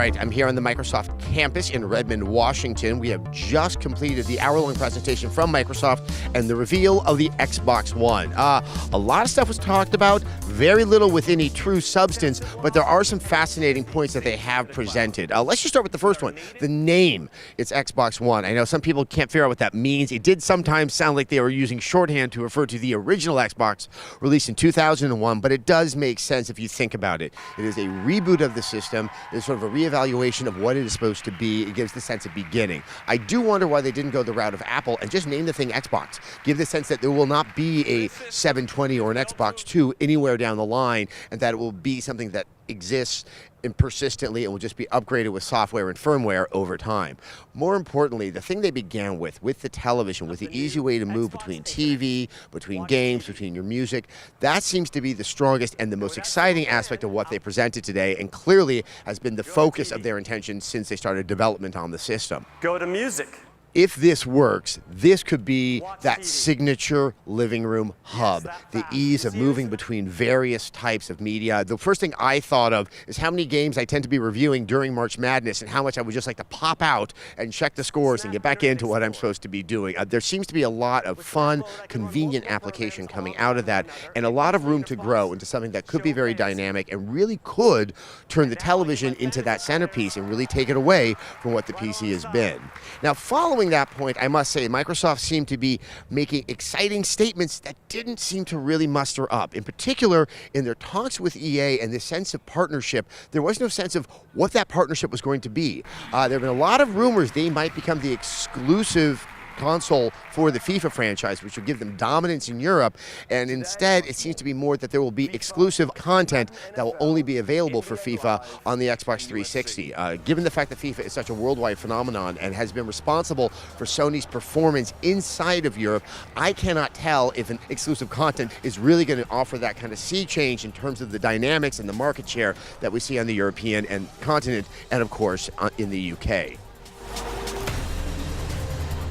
right, I'm here on the Microsoft campus in Redmond, Washington. We have just completed the hour-long presentation from Microsoft and the reveal of the Xbox One. A lot of stuff was talked about, very little with any true substance, but there are some fascinating points that they have presented. Let's just start with the first one, the name. It's Xbox One. I know some people can't figure out what that means. It did sometimes sound like they were using shorthand to refer to the original Xbox released in 2001, but it does make sense if you think about it. It is a reboot of the system. It's sort of a reevaluation of what it is supposed to be. It gives the sense of beginning. I do wonder why they didn't go the route of Apple and just name the thing Xbox. Give the sense that there will not be a 720 or an Xbox 2 anywhere down the line, and that it will be something that exists and persistently and will just be upgraded with software and firmware over time. More importantly, the thing they began with the television, with the easy way to move between TV, between games, between your music, that seems to be the strongest and the most exciting aspect of what they presented today, and clearly has been the focus of their intention since they started development on the system. Go to music. If this works, this could be that signature living room hub, the ease of moving between various types of media. The first thing I thought of is how many games I tend to be reviewing during March Madness and how much I would just like to pop out and check the scores and get back into what I'm supposed to be doing. There seems to be a lot of fun, convenient application coming out of that, and a lot of room to grow into something that could be very dynamic and really could turn the television into that centerpiece and really take it away from what the PC has been. Now, following that point, I must say, Microsoft seemed to be making exciting statements that didn't seem to really muster up. In particular, in their talks with EA and this sense of partnership, there was no sense of what that partnership was going to be. There have been a lot of rumors they might become the exclusive console for the FIFA franchise, which would give them dominance in Europe, and instead it seems to be more that there will be exclusive content that will only be available for FIFA on the Xbox 360. Given the fact that FIFA is such a worldwide phenomenon and has been responsible for Sony's performance inside of Europe, I cannot tell if an exclusive content is really going to offer that kind of sea change in terms of the dynamics and the market share that we see on the European and continent, and of course in the UK.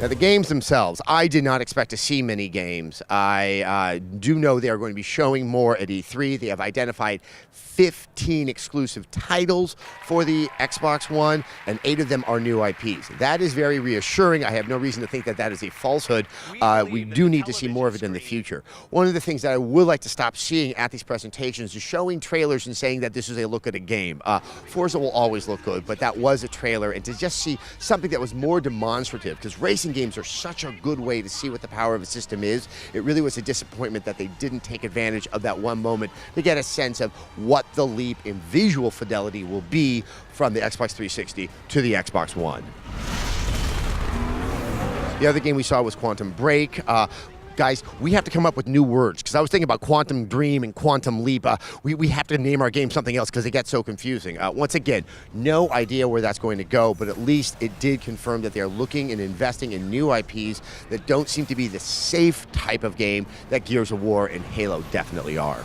Now, the games themselves, I did not expect to see many games. I do know they are going to be showing more at E3. They have identified 15 exclusive titles for the Xbox One, and 8 of them are new IPs. That is very reassuring. I have no reason to think that that is a falsehood. We do need to see more of it in the future. One of the things that I would like to stop seeing at these presentations is showing trailers and saying that this is a look at a game. Forza will always look good, but that was a trailer, and to just see something that was more demonstrative, because racing games are such a good way to see what the power of a system is. It really was a disappointment that they didn't take advantage of that one moment to get a sense of what the leap in visual fidelity will be from the Xbox 360 to the Xbox One. The other game we saw was Quantum Break. Guys, we have to come up with new words, because I was thinking about Quantum Dream and Quantum Leap. We have to name our game something else because it gets so confusing. Once again, no idea where that's going to go, but at least it did confirm that they're looking and investing in new IPs that don't seem to be the safe type of game that Gears of War and Halo definitely are.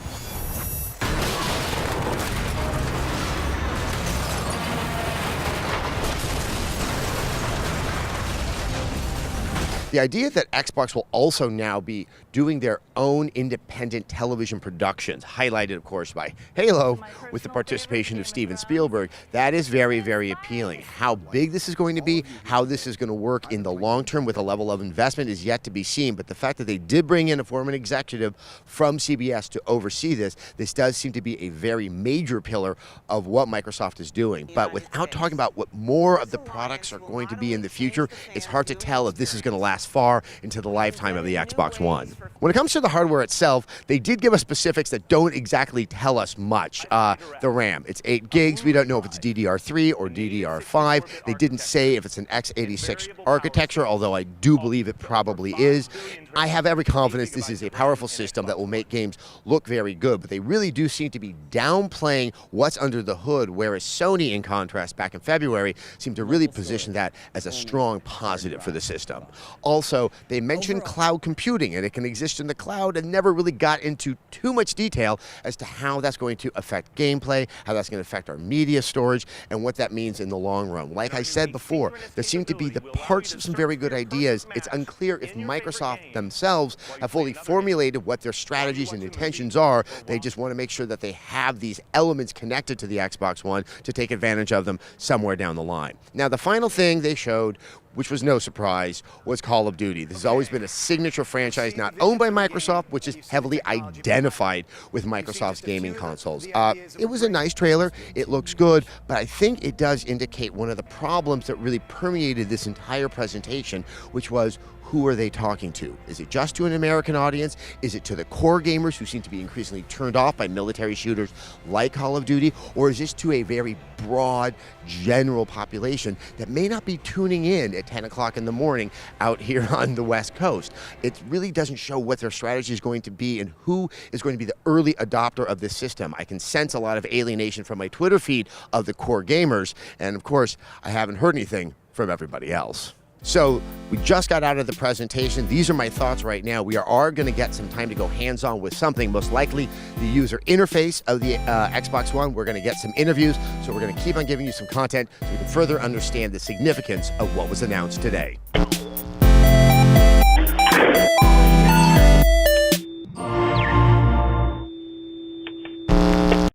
The idea that Xbox will also now be doing their own independent television productions, highlighted, of course, by Halo, with the participation of Steven Spielberg, that is very, very appealing. How big this is going to be, how this is going to work in the long term with a level of investment is yet to be seen, but the fact that they did bring in a former executive from CBS to oversee this does seem to be a very major pillar of what Microsoft is doing. But without talking about what more of the products are going to be in the future, it's hard to tell if this is going to last far into the lifetime of the Xbox One. When it comes to the hardware itself, they did give us specifics that don't exactly tell us much. The RAM, it's 8 gigs. We don't know if it's DDR3 or DDR5. They didn't say if it's an x86 architecture, although I do believe it probably is. I have every confidence this is a powerful system that will make games look very good, but they really do seem to be downplaying what's under the hood, whereas Sony, in contrast, back in February, seemed to really position that as a strong positive for the system. Also, they mentioned cloud computing, and it can exist in the cloud, and never really got into too much detail as to how that's going to affect gameplay, how that's going to affect our media storage, and what that means in the long run. Like I said before, there seem to be the parts of some very good ideas. It's unclear if Microsoft themselves themselves have fully formulated what their strategies and intentions are. They just want to make sure that they have these elements connected to the Xbox One to take advantage of them somewhere down the line. Now, the final thing they showed, which was no surprise, was Call of Duty. This has always been a signature franchise not owned by Microsoft, which is heavily identified with Microsoft's gaming consoles. It was a nice trailer. It looks good, but I think it does indicate one of the problems that really permeated this entire presentation, which was, who are they talking to? Is it just to an American audience? Is it to the core gamers who seem to be increasingly turned off by military shooters like Call of Duty? Or is this to a very broad, general population that may not be tuning in at 10 o'clock in the morning out here on the West Coast? It really doesn't show what their strategy is going to be and who is going to be the early adopter of this system. I can sense a lot of alienation from my Twitter feed of the core gamers, and of course, I haven't heard anything from everybody else. So we just got out of the presentation. These are my thoughts right now. We are going to get some time to go hands-on with something, most likely the user interface of the Xbox One. We're going to get some interviews, so we're going to keep on giving you some content so we can further understand the significance of what was announced today.